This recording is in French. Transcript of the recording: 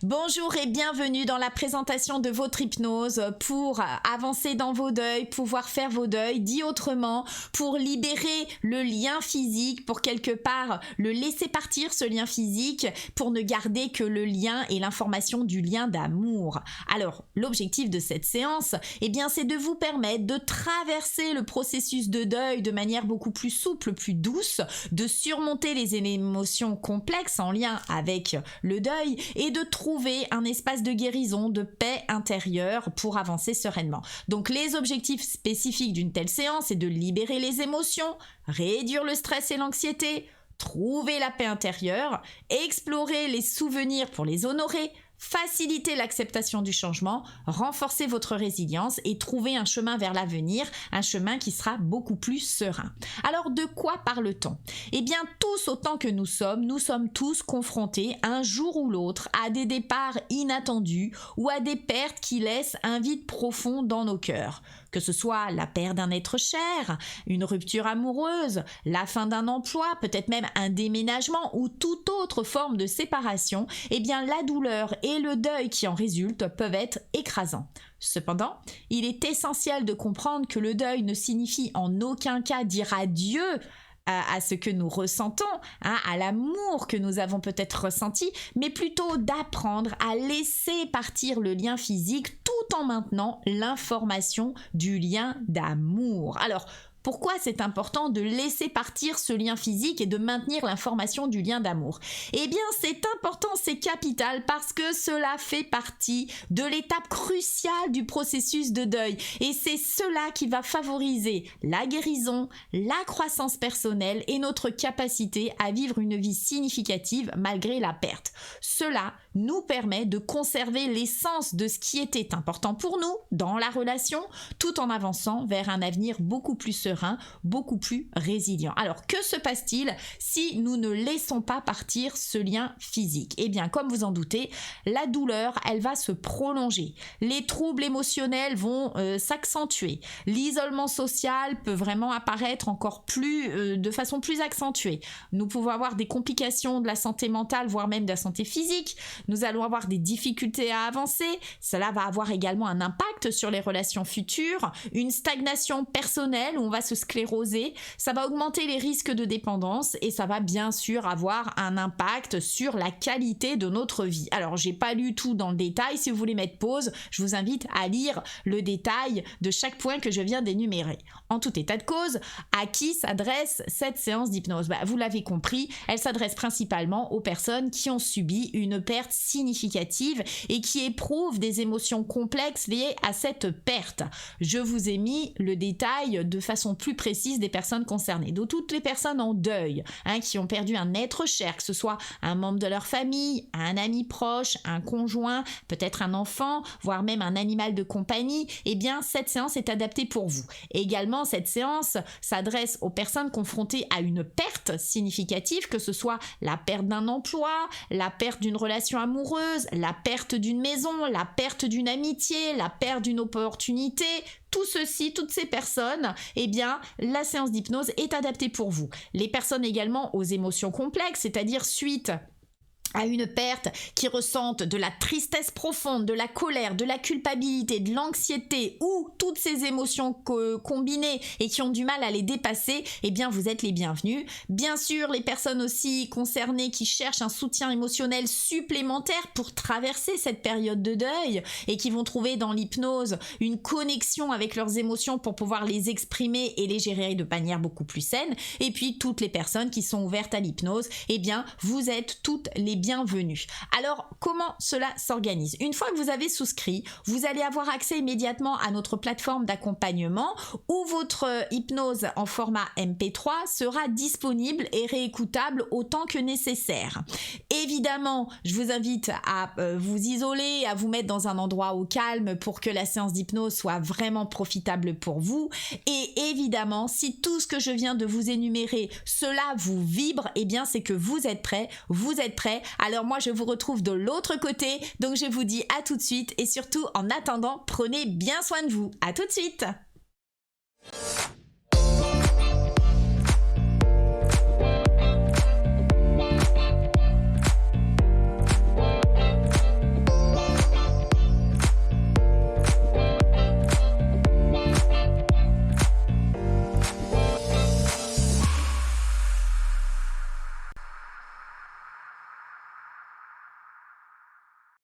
Bonjour et bienvenue dans la présentation de votre hypnose pour avancer dans vos deuils, pouvoir faire vos deuils, dit autrement, pour libérer le lien physique, pour quelque part le laisser partir ce lien physique, pour ne garder que le lien et l'information du lien d'amour. Alors, l'objectif de cette séance, c'est de vous permettre de traverser le processus de deuil de manière beaucoup plus souple, plus douce, de surmonter les émotions complexes en lien avec le deuil et de trouver un espace de guérison, de paix intérieure pour avancer sereinement. Donc les objectifs spécifiques d'une telle séance est de libérer les émotions, réduire le stress et l'anxiété, trouver la paix intérieure, explorer les souvenirs pour les honorer, faciliter l'acceptation du changement, renforcer votre résilience et trouver un chemin vers l'avenir, un chemin qui sera beaucoup plus serein. Alors de quoi parle-t-on ? Tous autant que nous sommes tous confrontés un jour ou l'autre à des départs inattendus ou à des pertes qui laissent un vide profond dans nos cœurs. Que ce soit la perte d'un être cher, une rupture amoureuse, la fin d'un emploi, peut-être même un déménagement ou toute autre forme de séparation, la douleur et le deuil qui en résultent peuvent être écrasants. Cependant, il est essentiel de comprendre que le deuil ne signifie en aucun cas dire adieu à ce que nous ressentons, à l'amour que nous avons peut-être ressenti, mais plutôt d'apprendre à laisser partir le lien physique tout en maintenant l'information du lien d'amour. Alors, pourquoi c'est important de laisser partir ce lien physique et de maintenir l'information du lien d'amour ? C'est important, c'est capital parce que cela fait partie de l'étape cruciale du processus de deuil et c'est cela qui va favoriser la guérison, la croissance personnelle et notre capacité à vivre une vie significative malgré la perte. Cela nous permet de conserver l'essence de ce qui était important pour nous dans la relation tout en avançant vers un avenir beaucoup plus serein, beaucoup plus résilient. Alors, que se passe-t-il si nous ne laissons pas partir ce lien physique ? Comme vous en doutez, la douleur, elle va se prolonger. Les troubles émotionnels vont s'accentuer. L'isolement social peut vraiment apparaître encore plus, de façon plus accentuée. Nous pouvons avoir des complications de la santé mentale, voire même de la santé physique. Nous allons avoir des difficultés à avancer. Cela va avoir également un impact sur les relations futures. Une stagnation personnelle où on va se scléroser. Ça va augmenter les risques de dépendance et ça va bien sûr avoir un impact sur la qualité de notre vie. Alors, j'ai pas lu tout dans le détail. Si vous voulez mettre pause, je vous invite à lire le détail de chaque point que je viens d'énumérer. En tout état de cause, à qui s'adresse cette séance d'hypnose ? Vous l'avez compris, elle s'adresse principalement aux personnes qui ont subi une perte significative et qui éprouvent des émotions complexes liées à cette perte. Je vous ai mis le détail de façon plus précise des personnes concernées. Donc toutes les personnes en deuil, qui ont perdu un être cher, que ce soit un membre de leur famille, un ami proche, un conjoint, peut-être un enfant, voire même un animal de compagnie, cette séance est adaptée pour vous. Également, cette séance s'adresse aux personnes confrontées à une perte significative, que ce soit la perte d'un emploi, la perte d'une relation amoureuse, la perte d'une maison, la perte d'une amitié, la perte d'une opportunité. Tout ceci, toutes ces personnes, la séance d'hypnose est adaptée pour vous. Les personnes également aux émotions complexes, c'est-à-dire suite à une perte, qui ressentent de la tristesse profonde, de la colère, de la culpabilité, de l'anxiété ou toutes ces émotions combinées et qui ont du mal à les dépasser, vous êtes les bienvenus. Bien sûr, les personnes aussi concernées qui cherchent un soutien émotionnel supplémentaire pour traverser cette période de deuil et qui vont trouver dans l'hypnose une connexion avec leurs émotions pour pouvoir les exprimer et les gérer de manière beaucoup plus saine. Et puis, toutes les personnes qui sont ouvertes à l'hypnose, vous êtes toutes les bienvenue. Alors, comment cela s'organise ? Une fois que vous avez souscrit, vous allez avoir accès immédiatement à notre plateforme d'accompagnement où votre hypnose en format MP3 sera disponible et réécoutable autant que nécessaire. Évidemment, je vous invite à vous isoler, à vous mettre dans un endroit au calme pour que la séance d'hypnose soit vraiment profitable pour vous. Et évidemment, si tout ce que je viens de vous énumérer, cela vous vibre, c'est que vous êtes prêts. Alors moi, je vous retrouve de l'autre côté. Donc je vous dis à tout de suite et surtout en attendant, prenez bien soin de vous. À tout de suite.